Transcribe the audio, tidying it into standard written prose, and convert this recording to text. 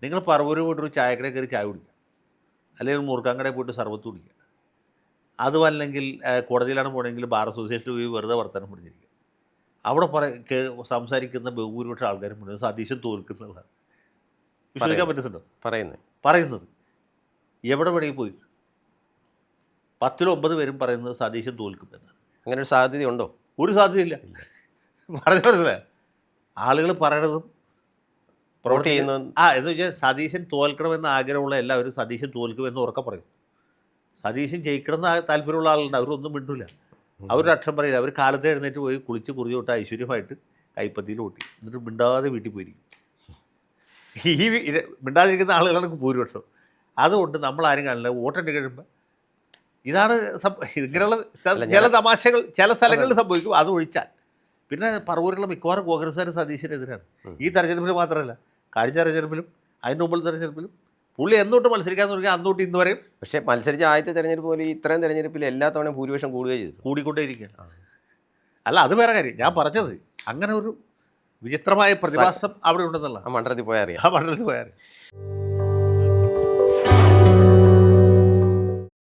നിങ്ങൾ പറവൂർ പോയിട്ടൊരു ചായക്കടയിൽ കയറി ചായ കുടിക്കുക, അല്ലെങ്കിൽ മുറുക്കാങ്കടയിൽ പോയിട്ട് സർബത്ത് കുടിക്കുക. അതുമല്ലെങ്കിൽ കോടതിയിലാണ് പോകണമെങ്കിൽ ബാർ അസോസിയേഷനിൽ പോയി വെറുതെ വർത്തമാനം പറഞ്ഞിരിക്കുക. അവിടെ സംസാരിക്കുന്ന ബഹുഭൂരിപക്ഷം ആൾക്കാരും മുഴുവൻ സതീശൻ തോൽക്കുന്നതാണ്. വിശ്വസിക്കാൻ പറ്റുന്നുണ്ടോ? പറയുന്നത് എവിടെ വേണമെങ്കിൽ പോയി 10 9 പേരും പറയുന്നത് സതീശൻ തോൽക്കും എന്നാണ്. അങ്ങനെ ഒരു സാധ്യതയുണ്ടോ? ഒരു സാധ്യതയില്ല. പറഞ്ഞ മനസ്സിലായോ? ആളുകൾ പറയണതും പ്രവർത്തിക്കുന്ന എന്ന് വെച്ചാൽ സതീശൻ തോൽക്കണമെന്ന് ആഗ്രഹമുള്ള എല്ലാവരും സതീശൻ തോൽക്കുമെന്ന് ഉറക്കെ പറയും. സതീശൻ ജയിക്കണമെന്ന് താല്പര്യമുള്ള ആളുണ്ട്, അവരൊന്നും മിണ്ടില്ല, അവരൊരു അക്ഷരം പറയില്ല. അവർ കാലത്ത് എഴുന്നേറ്റ് പോയി കുളിച്ച് കുറിഞ്ഞു തൊട്ട് ഐശ്വര്യമായിട്ട് കൈപ്പത്തിയിൽ ഓട്ടി, എന്നിട്ട് മിണ്ടാതെ വീട്ടിൽ പോയിരിക്കും. ഈ മിണ്ടാതിരിക്കുന്ന ആളുകളാണ് ഭൂരിപക്ഷം. അതുകൊണ്ട് നമ്മളാരും കാണില്ല. വോട്ടെണ്ണി കഴിയുമ്പോൾ ഇതാണ് ഇങ്ങനെയുള്ള ചില തമാശകൾ ചില സ്ഥലങ്ങളിൽ സംഭവിക്കും. അത് ഒഴിച്ചാൽ പിന്നെ പറവൂരുള്ള മിക്കവാറും കോൺഗ്രസ്സുകാർ സതീശനെതിരാണ്. ഈ തെരഞ്ഞെടുപ്പിൽ മാത്രമല്ല, കഴിഞ്ഞ തെരഞ്ഞെടുപ്പിലും അതിന് മുമ്പുള്ള തെരഞ്ഞെടുപ്പിലും പുള്ളി എന്നോട്ട് മത്സരിക്കാൻ തുടങ്ങി അന്നോട്ട് ഇന്ന് വരെയും പക്ഷേ മത്സരിച്ച ആദ്യത്തെ തെരഞ്ഞെടുപ്പ് പോലെ ഇത്രയും തെരഞ്ഞെടുപ്പിൽ എല്ലാ തവണയും ഭൂരിപക്ഷം കൂടുകയും ചെയ്തു, കൂടിക്കൊണ്ടേയിരിക്കുകയാണ്. അല്ല, അത് വേറെ കാര്യം. ഞാൻ പറഞ്ഞത് അങ്ങനെ ഒരു വിചിത്രമായ പ്രതിഭാസം അവിടെ ഉണ്ടെന്നുള്ള ആ മണ്ഡലത്തിൽ പോയാൽ അറിയാം.